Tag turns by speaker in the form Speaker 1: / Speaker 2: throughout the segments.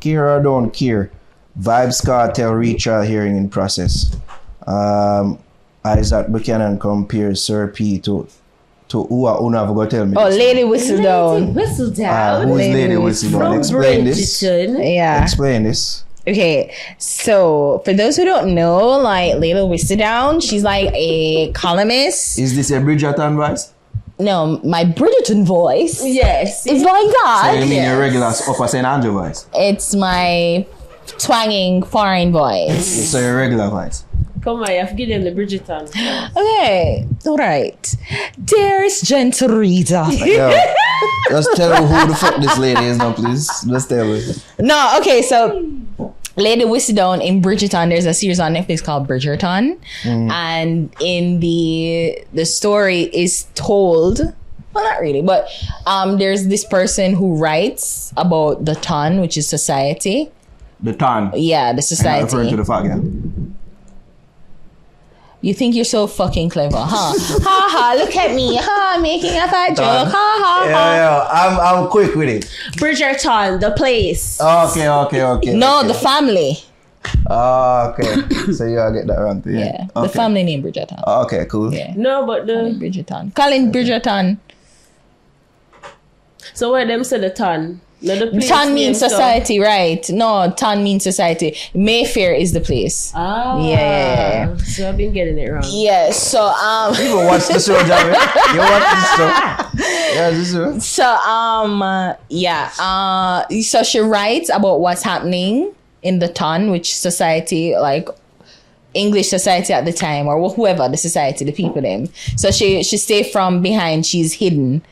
Speaker 1: care or don't care, Vybz Kartel Retrial hearing in process. Isaac Buchanan compares Sir P to who have got to tell me.
Speaker 2: Oh, Lady Whistledown.
Speaker 1: Who's Lady Whistledown? Explain this.
Speaker 2: Yeah.
Speaker 1: Explain this.
Speaker 2: Okay, so for those who don't know, like Lady Whistledown, she's like a columnist.
Speaker 1: Is this a Bridgerton voice?
Speaker 2: No, my Bridgerton voice.
Speaker 3: Yes.
Speaker 2: It's like that.
Speaker 1: So you mean your regular Upper St. Andrew voice?
Speaker 2: It's my twanging foreign voice.
Speaker 1: So your regular voice?
Speaker 3: Come on, you have to give them the Bridgerton.
Speaker 2: Okay, all right. Dearest gentle reader.
Speaker 1: Yo, just tell her who the fuck this lady is now, please. Just tell her.
Speaker 2: No, okay, so Lady Whistledown in Bridgerton, there's a series on Netflix called Bridgerton. And in the story is told, well, not really, but there's this person who writes about the ton, which is society.
Speaker 1: The ton.
Speaker 2: Yeah, the society.
Speaker 1: I'm referring to the fuck, yeah.
Speaker 2: You think you're so fucking clever, huh? Ha ha, look at me. Ha, making a fat joke. Ha ha ha.
Speaker 1: Yeah, I'm quick with it.
Speaker 3: Bridgerton, the place.
Speaker 1: Okay.
Speaker 2: No, the family.
Speaker 1: Okay. So you gotta get that wrong too.
Speaker 2: Yeah.
Speaker 1: Okay.
Speaker 2: The family name Bridgerton.
Speaker 1: Okay, cool.
Speaker 2: Yeah.
Speaker 3: No, but
Speaker 2: Bridgerton. Colin Bridgerton.
Speaker 3: So where them say the ton? No, the place
Speaker 2: Ton means
Speaker 3: name,
Speaker 2: society, right? No, ton means society. Mayfair is the place.
Speaker 3: Ah.
Speaker 2: Yeah.
Speaker 3: So I've been getting it wrong.
Speaker 2: Yeah, so
Speaker 1: You watch the show, Jamie? You watch the show? Yeah, this show.
Speaker 2: So she writes about what's happening in the ton, which society, like English society at the time, or whoever the society, the people them. So she stay from behind. She's hidden.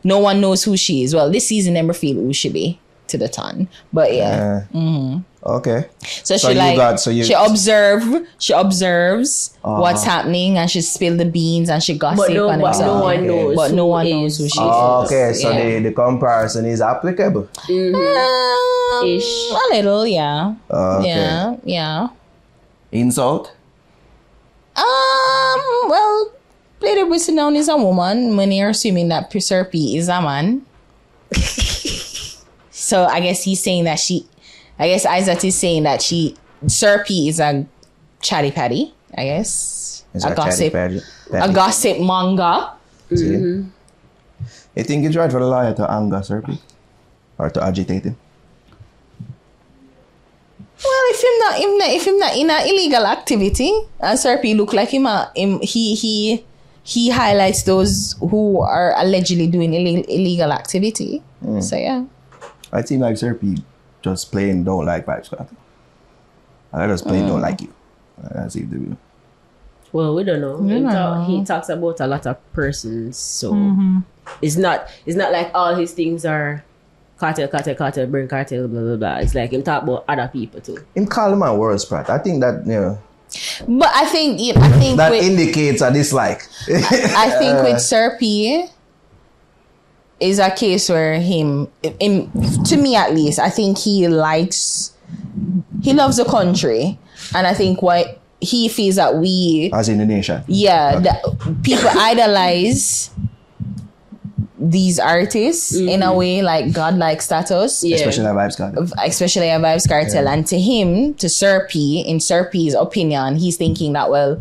Speaker 2: No one knows who she is. Well, this season never feel who she be to the ton, but yeah.
Speaker 1: Okay.
Speaker 2: So she observes what's happening, and she spill the beans, and she gossip.
Speaker 3: But no one knows.
Speaker 2: But no one knows who she is.
Speaker 1: Okay, so the comparison is applicable.
Speaker 3: Ish.
Speaker 2: A little, yeah.
Speaker 1: Okay.
Speaker 2: Yeah.
Speaker 1: Insult?
Speaker 2: Well, Lady Whistledown is a woman. Many are assuming that Sir P is a man. So I guess he's saying that Isaac is saying that Sir P is a chatty patty, I guess.
Speaker 1: It's
Speaker 2: a gossip.
Speaker 1: patty.
Speaker 2: A gossip manga.
Speaker 1: You think it's right for the lawyer to anger Sir P? Or to agitate him?
Speaker 2: Well, if him not in an illegal activity, and Sir P look like he highlights those who are allegedly doing illegal activity. So yeah.
Speaker 1: I think like Sir P just plain don't like Vybz Kartel. I just plain don't like you. That's it.
Speaker 3: Well, we don't know. He talks about a lot of persons, so it's not like all his things are cartel, burn cartel, blah blah blah. It's like him talk about other people too.
Speaker 1: Him call him a world sprat. I think that
Speaker 2: But I think
Speaker 1: that indicates a dislike.
Speaker 2: I think with Sir P is a case where to me at least, I think he loves the country, and I think what he feels that we
Speaker 1: as in the nation,
Speaker 2: that people idolize these artists in a way, like godlike status,
Speaker 1: especially a Vybz Kartel.
Speaker 2: And to him, to Sir P, in Sir P's opinion, he's thinking that, well,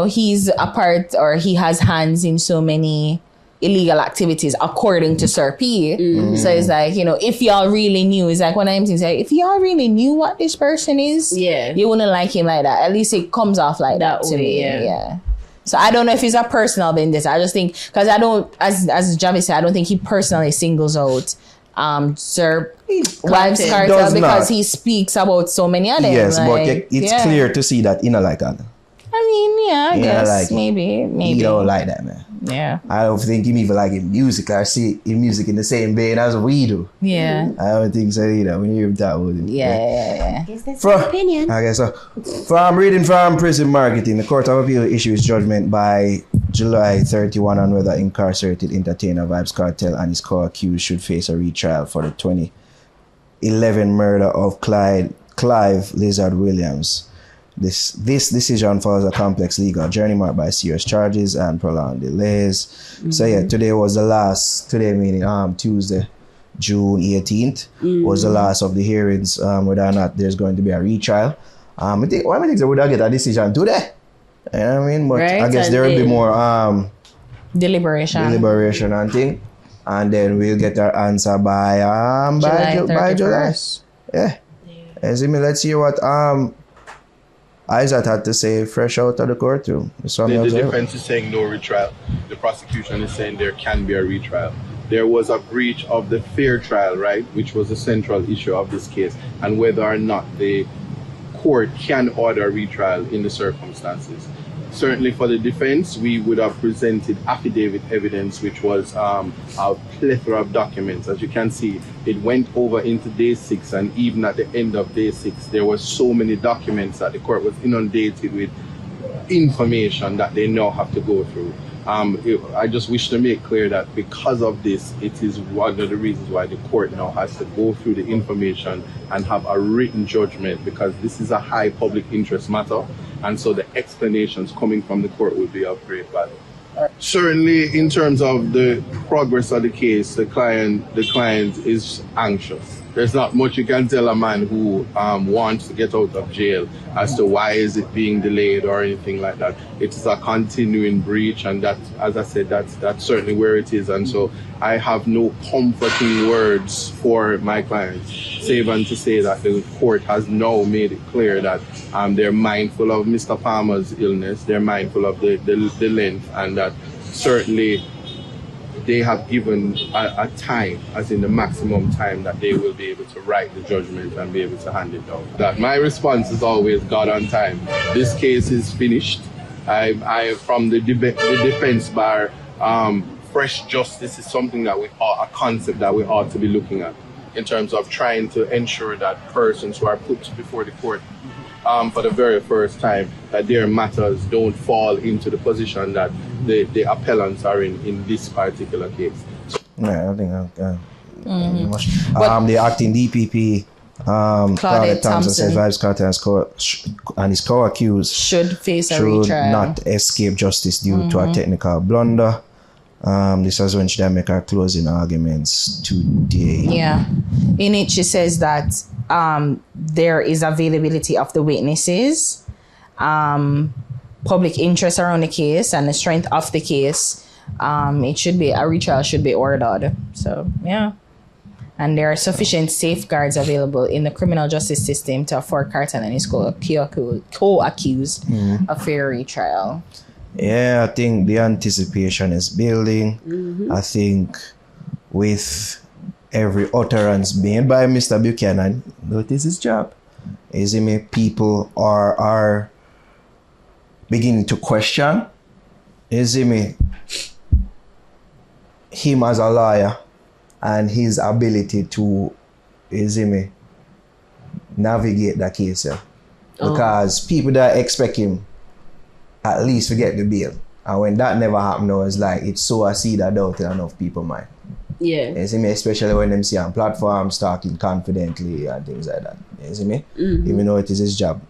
Speaker 2: he's a part, or he has hands in so many illegal activities according to Sir P. So it's like, if y'all really knew, it's like one of them things, like, if y'all really knew what this person is, you wouldn't like him like that. At least it comes off like that to me. Yeah. So I don't know if it's a personal vendetta. I just think, because I don't, as Javi said, I don't think he personally singles out Sir Vybz Kartel because he speaks about so many of them.
Speaker 1: Yes, but it's clear to see that like that.
Speaker 2: I mean, I guess
Speaker 1: like
Speaker 2: maybe
Speaker 1: he don't like that, man.
Speaker 2: Yeah.
Speaker 1: I don't think he even like his music. I see his music in the same vein as we do.
Speaker 2: Yeah.
Speaker 1: I don't think so either. When you hear that with him.
Speaker 2: Yeah.
Speaker 4: I guess that's your opinion.
Speaker 1: I guess so. From reading from Prison Marketing, the Court of Appeal issues judgment by July 31 on whether incarcerated entertainer Vybz Kartel and his co-accused should face a retrial for the 2011 murder of Clive Lizard Williams. This decision follows a complex legal journey marked by serious charges and prolonged delays. So today was the last, meaning Tuesday, June 18th was the last of the hearings, whether or not there's going to be a retrial. I think they would get a decision today. You know what I mean? But
Speaker 3: right,
Speaker 1: I guess there will be more deliberation and thing. And then we'll get our answer by July. Yeah. Let's see what Isaac had to say fresh out of the courtroom.
Speaker 4: The defense is saying no retrial. The prosecution is saying there can be a retrial. There was a breach of the fair trial right, which was the central issue of this case, and whether or not the court can order a retrial in the circumstances. Certainly for the defense, we would have presented affidavit evidence, which was a plethora of documents. As you can see, it went over into day 6, and even at the end of day 6, there were so many documents that the court was inundated with information that they now have to go through. I just wish to make clear that because of this, it is one of the reasons why the court now has to go through the information and have a written judgment, because this is a high public interest matter, and so the explanations coming from the court will be of great value. Certainly, in terms of the progress of the case, the client is anxious. There's not much you can tell a man who wants to get out of jail as to why is it being delayed or anything like that. It's a continuing breach, and that, as I said, that's certainly where it is. And so I have no comforting words for my client, save and to say that the court has now made it clear that they're mindful of Mr. Palmer's illness, they're mindful of the length, and that certainly they have given a time, as in the maximum time, that they will be able to write the judgment and be able to hand it down. That my response is always God on time. This case is finished. I from the defense bar, fresh justice is something that a concept that we ought to be looking at in terms of trying to ensure that persons who are put before the court for the very first time, that their matters don't fall into the position that the appellants are in this particular case.
Speaker 1: Yeah, I think the acting DPP, Claudette Thompson says Vybz Kartel and his co-accused
Speaker 2: should face a retrial,
Speaker 1: not escape justice due to a technical blunder. This was when she did make her closing arguments today.
Speaker 2: Yeah. In it, she says that there is availability of the witnesses, public interest around the case, and the strength of the case. It should be, a retrial should be ordered. So, yeah. And there are sufficient safeguards available in the criminal justice system to afford Kartel and his co-accused a fair retrial.
Speaker 1: Yeah, I think the anticipation is building. I think with every utterance made by Mr. Buchanan, that is his job. People are beginning to question, him as a lawyer and his ability to, navigate the case. Because people that expect him at least to get the bail. And when that never happened now, it's like it sow a seed of doubt in enough people's mind.
Speaker 3: Yeah.
Speaker 1: You see me? Especially when them see on platforms talking confidently and things like that. You see me? Even though it is his job.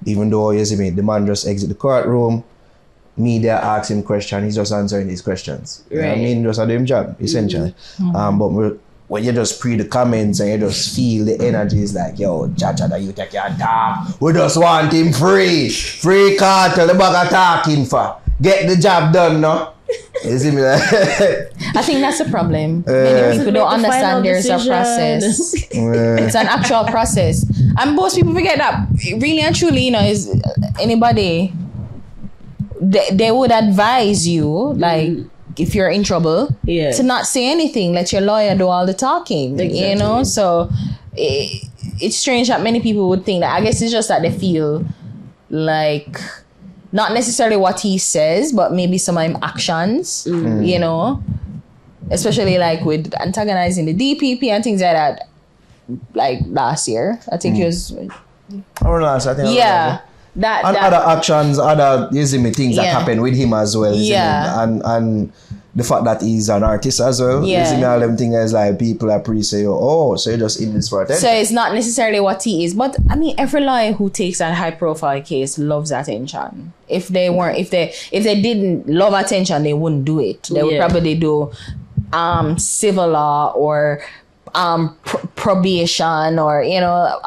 Speaker 1: Even though, you see me, the man just exit the courtroom, media ask him questions, he's just answering these questions. You know what I mean? Just a doing job, essentially. But when you just read the comments and you just feel the energy, is like, yo, Jaja, that you take your time. We just want him free. Free Kartel, the bag of talking for. Get the job done, no? You see me?
Speaker 2: I think that's a problem. Many people don't understand there's a process. It's an actual process. And most people forget that really and truly, is anybody, they would advise you, like, if you're in trouble, to not say anything. Let your lawyer do all the talking, exactly. So it's strange that many people would think that. I guess it's just that they feel like not necessarily what he says, but maybe some of his actions, especially like with antagonizing the DPP and things like that. Like last year, I think it was. That
Speaker 1: other actions, other things that happen with him as well. And the fact that he's an artist as well. All them things like people are say, so you're just in this for attention.
Speaker 2: So it's not necessarily what he is, but I mean, every lawyer who takes a high profile case loves attention. If they didn't love attention, they wouldn't do it. They would probably do civil law or probation or, you know,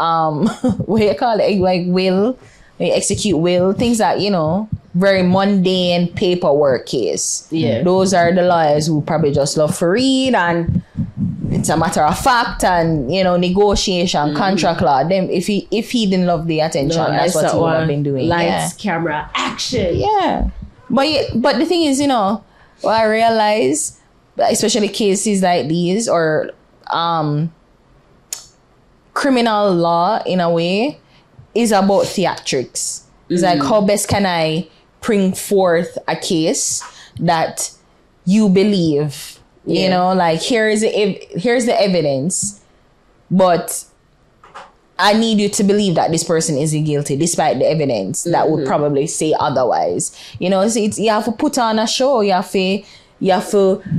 Speaker 2: what do you call it? Like will, execute will, things that, you know, very mundane paperwork case.
Speaker 3: Yeah.
Speaker 2: Those are the lawyers who probably just love to read and it's a matter of fact and, you know, negotiation, contract law. Then if he didn't love the attention, that's what he would have been doing.
Speaker 3: Lights, camera, action.
Speaker 2: Yeah. But the thing is, you know, what I realize, especially cases like these or criminal law in a way is about theatrics. It's like, how best can I bring forth a case that you believe, you know, like here's the evidence, but I need you to believe that this person isn't guilty despite the evidence that would probably say otherwise. You know, you have to put on a show. You have to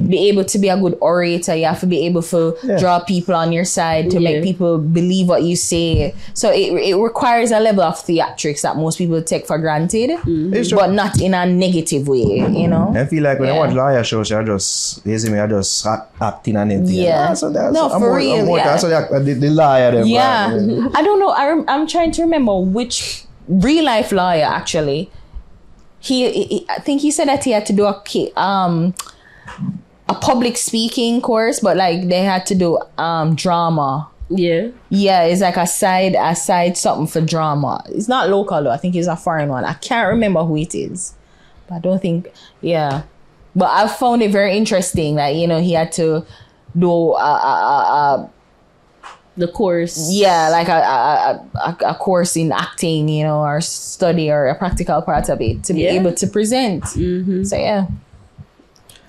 Speaker 2: be able to be a good orator. You have to be able to draw people on your side to make people believe what you say. So it requires a level of theatrics that most people take for granted, but not in a negative way, you know?
Speaker 1: I feel like when I watch lawyer shows, I just acting and anything.
Speaker 2: Yeah.
Speaker 1: So that's,
Speaker 2: no, for real.
Speaker 1: That's the lawyer. Them,
Speaker 2: yeah.
Speaker 1: right?
Speaker 2: I don't know. I'm trying to remember which real life lawyer actually. I think he said that he had to do a public speaking course, but like they had to do drama.
Speaker 3: Yeah.
Speaker 2: Yeah, it's like a side something for drama. It's not local though. I think it's a foreign one. I can't remember who it is. But I don't think, But I found it very interesting that, you know, he had to do
Speaker 3: the course.
Speaker 2: Yeah, like a course in acting, you know, or study or a practical part of it to be able to present. So yeah.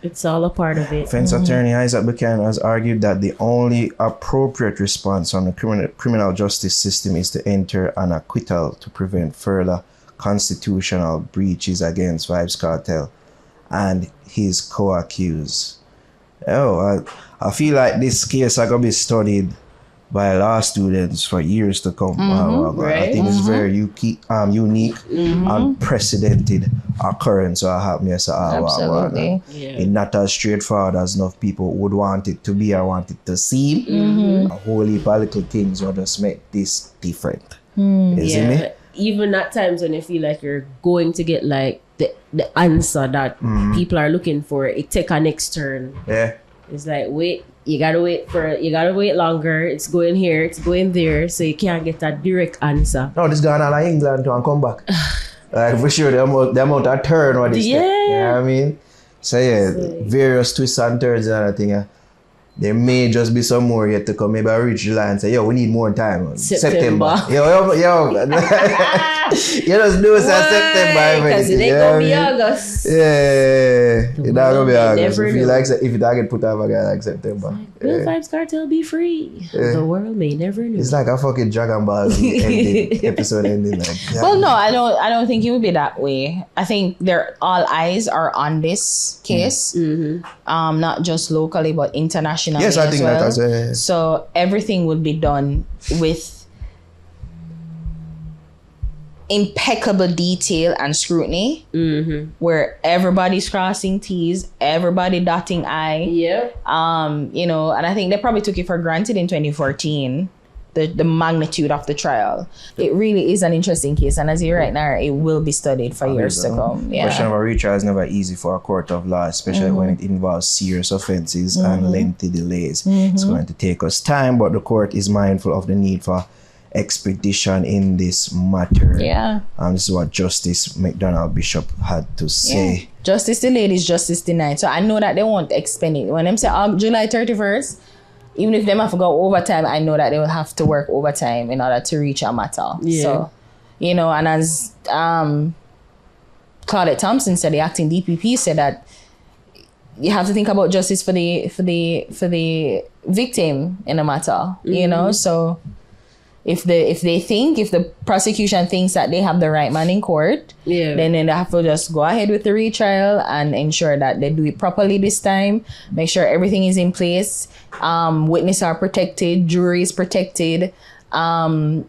Speaker 3: It's all a part of it.
Speaker 1: Defense attorney Isaac Buchanan has argued that the only appropriate response on the criminal justice system is to enter an acquittal to prevent further constitutional breaches against Vybz Kartel and his co-accused. I feel like this case is going to be studied by law students for years to come. I think it's very unique, unprecedented occurrence or happening.
Speaker 2: Absolutely.
Speaker 1: It's not as straightforward as enough people would want it to be or want it to seem. A whole heap of little things will just make this different. Isn't it?
Speaker 3: Even at times when you feel like you're going to get like the answer that people are looking for, it take a next turn.
Speaker 1: Yeah.
Speaker 3: It's like, wait, you gotta wait longer. It's going here, it's going there, so you can't get a direct answer.
Speaker 1: No, this going on in England to and come back. Like for sure, the amount of turn what this take. You know what I mean? So various twists and turns and other thing. There may just be some more yet to come. Maybe I reach the line and say, we need more time.
Speaker 3: September.
Speaker 1: Yo. You just do September.
Speaker 3: Because it ain't gonna be August.
Speaker 1: Yeah. It's not gonna be August. If it get put off again like September.
Speaker 3: Will Vybz Kartel be free? The world may never know.
Speaker 1: It's like a fucking Dragon Ball Z episode ending. Like,
Speaker 2: well, no, I don't think it would be that way. I think all eyes are on this case. Not just locally but internationally.
Speaker 1: Yes, I think
Speaker 2: well.
Speaker 1: that as well.
Speaker 2: So everything would be done with impeccable detail and scrutiny, where everybody's crossing T's, everybody dotting I. You know, and I think they probably took it for granted in 2014. The magnitude of the trial. It really is an interesting case, and as you're right now, it will be studied for years to come. Yeah.
Speaker 1: Question of a retrial is never easy for a court of law, especially when it involves serious offenses and lengthy delays. It's going to take us time, but the court is mindful of the need for expedition in this matter.
Speaker 2: Yeah.
Speaker 1: This is what Justice McDonald Bishop had to say.
Speaker 2: Yeah. Justice delayed is justice denied. So I know that they won't expend it. When them say July 31st, even if them have to go overtime, I know that they will have to work overtime in order to reach a matter. Yeah. So, you know, and as Claudette Thompson said, the acting DPP said that you have to think about justice for the victim in a matter. You know, so if the prosecution thinks that they have the right man in court, then they have to just go ahead with the retrial and ensure that they do it properly this time. Make sure everything is in place. Witnesses are protected, jury is protected, and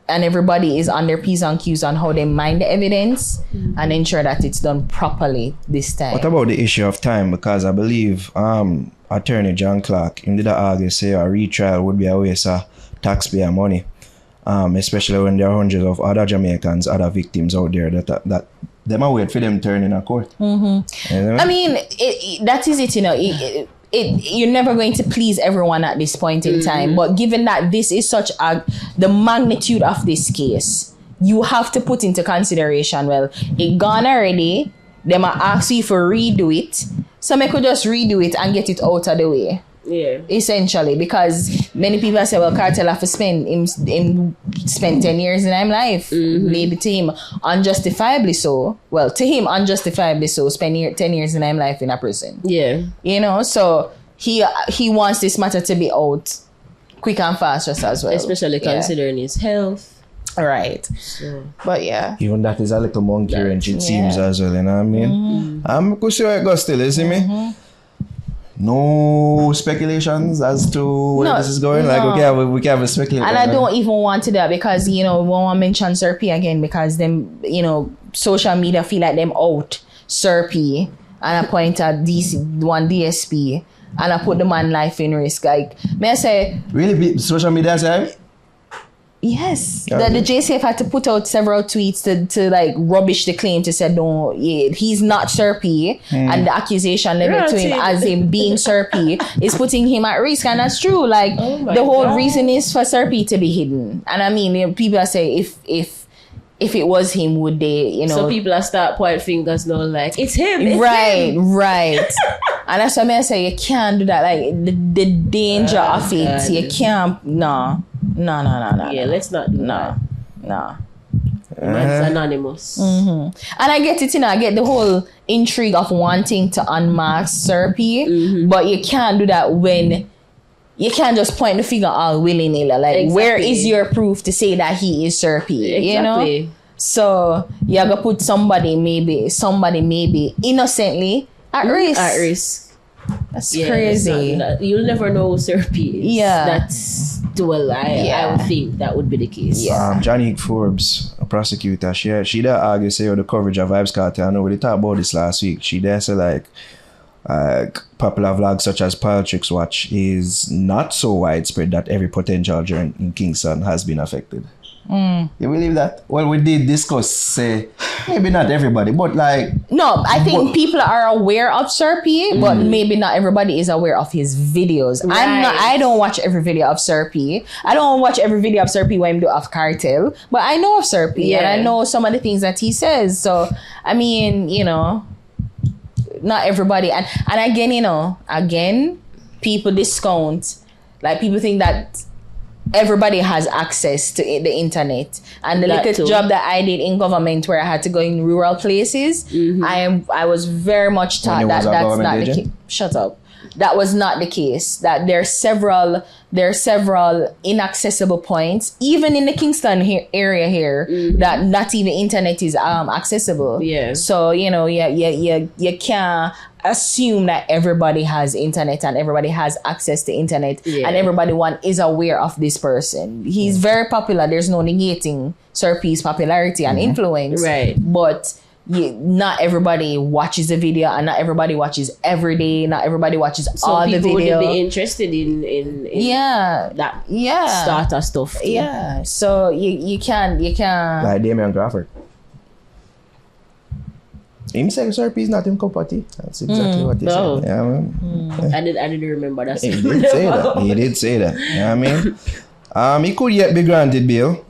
Speaker 2: everybody is on their P's and Q's on how they mine the evidence and ensure that it's done properly this time.
Speaker 1: What about the issue of time? Because I believe a attorney John Clark, he did argue say a retrial would be a waste of taxpayer money, especially when there are hundreds of other Jamaicans, other victims out there that them are wait for them turn in a court.
Speaker 2: Mm-hmm. I mean, that is it, you know. You're never going to please everyone at this point in time. But given that this is such the magnitude of this case, you have to put into consideration, well, it gone already. They might ask you for redo it. So I could just redo it and get it out of the way.
Speaker 3: Yeah.
Speaker 2: Essentially, because many people say, well, Kartel have to spend 10 years in his life. Maybe to him unjustifiably so. Well, to him unjustifiably so, spend 10 years in his life in a prison.
Speaker 3: Yeah.
Speaker 2: You know, so he wants this matter to be out quick and fast just as well.
Speaker 3: Especially considering his health.
Speaker 2: Right.
Speaker 3: So.
Speaker 2: But yeah.
Speaker 1: Even that is a little monkey wrench, it seems as well, you know what I mean? I'm going to see where it goes still, you see me? No speculations as to where this is going. Like we can have a speculation.
Speaker 2: And I don't even want to do that because, you know, we won't mention Sir P again because them, you know, social media feel like them out Sir P and I point at one DSP and I put the man life in risk. Like, may I say,
Speaker 1: really, social media say?
Speaker 2: Yes, the JCF had to put out several tweets to like rubbish the claim to say no, he's not Sir P, and the accusation leveled to him as him being Sir P is putting him at risk, and that's true. Like the whole reason is for Sir P to be hidden, and I mean, you know, people say if it was him, would they, you know?
Speaker 3: So people are start pointing fingers now, like it's him, it's him.
Speaker 2: Right. And that's what I say. You can't do that. Like the danger of it, God. You can't. No. Yeah,
Speaker 3: let's not do that.
Speaker 2: No.
Speaker 3: Man's anonymous.
Speaker 2: And I get it, you know. I get the whole intrigue of wanting to unmask Sir P, but you can't do that when you can't just point the finger all willy-nilly. Like, where is your proof to say that he is Sir P?
Speaker 3: Exactly.
Speaker 2: You know. So you gotta put somebody maybe innocently at risk. That's crazy.
Speaker 3: You'll never know who Sir P is.
Speaker 2: Yeah.
Speaker 3: That's dual. I would think that would be the case.
Speaker 2: Yeah.
Speaker 1: Johnny Forbes, a prosecutor, she did argue say the coverage of Vybz Kartel. I know we talked about this last week. She did say like popular vlogs such as Politics Watch is not so widespread that every potential joint in Kingston has been affected. You believe that? Well, we did discuss, say, maybe not everybody, but like...
Speaker 2: No, I think people are aware of Sir P, but maybe not everybody is aware of his videos. Right. I don't watch every video of Sir P. I don't watch every video of Sir P when I do of Kartel, but I know of Sir P, and I know some of the things that he says. So, I mean, you know, not everybody. And again, you know, people discount, like people think that everybody has access to the internet, and the little job that I did in government where I had to go in rural places, I was very much taught that that's not the case. Shut up. That was not the case. That there are several inaccessible points, even in the Kingston area here, that not even internet is accessible. Yeah. So you know, you can't assume that everybody has internet and everybody has access to internet and everybody is aware of this person. He's very popular. There's no negating Sir P's popularity and influence. Right. But not everybody watches the video, and not everybody watches every day. Not everybody watches all the video.
Speaker 3: People would be interested in that starter stuff too.
Speaker 2: Yeah. So you can't
Speaker 1: like Damian Crawford. Him saying Sir P is not in cup of tea. That's exactly what he said. Yeah, man.
Speaker 3: I didn't remember that.
Speaker 1: He did say that. You know what I mean? He could yet be granted bail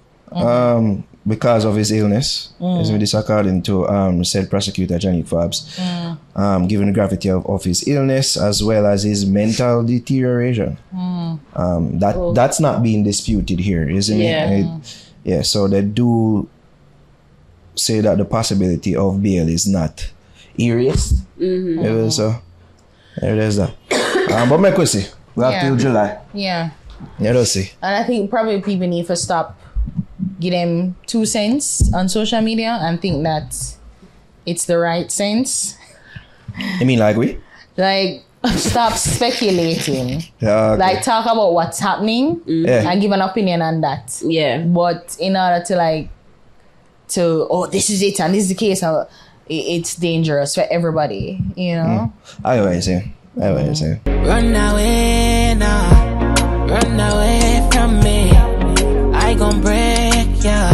Speaker 1: because of his illness. This according to said prosecutor Johnny Forbes. Given the gravity of his illness as well as his mental deterioration. That's not being disputed here, isn't it? So they do say that the possibility of bail is not erased. So there it is that. But make we see. We have till July.
Speaker 2: Yeah.
Speaker 1: Let's see.
Speaker 2: And I think probably people need to stop give them 2 cents on social media and think that it's the right sense.
Speaker 1: You mean like we?
Speaker 2: Like, stop speculating.
Speaker 1: Okay.
Speaker 2: Like, talk about what's happening and give an opinion on that. Yeah. But in order to this is it and this is the case, it's dangerous for everybody, you know?
Speaker 1: Anyway, see. That's what you say.
Speaker 5: Run away now, run away from me. I gon' break ya,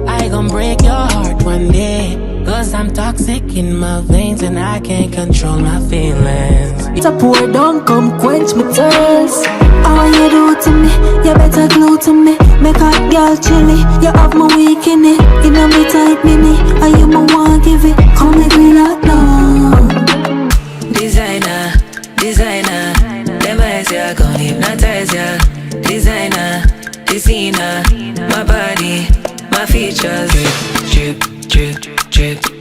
Speaker 5: I gon' break your heart one day. Cause I'm toxic in my veins and I can't control my feelings.
Speaker 6: It's a pour, don't come quench my thirst. How you do to me? You better glue to me. Make a girl chilly. You have my weak in it. You know me tight mini. And you my want give it. Come make me lock down.
Speaker 5: Designer, designer. Them eyes ya gon' hypnotize ya. Designer, designer. My body, my features. Drip, drip, drip, drip.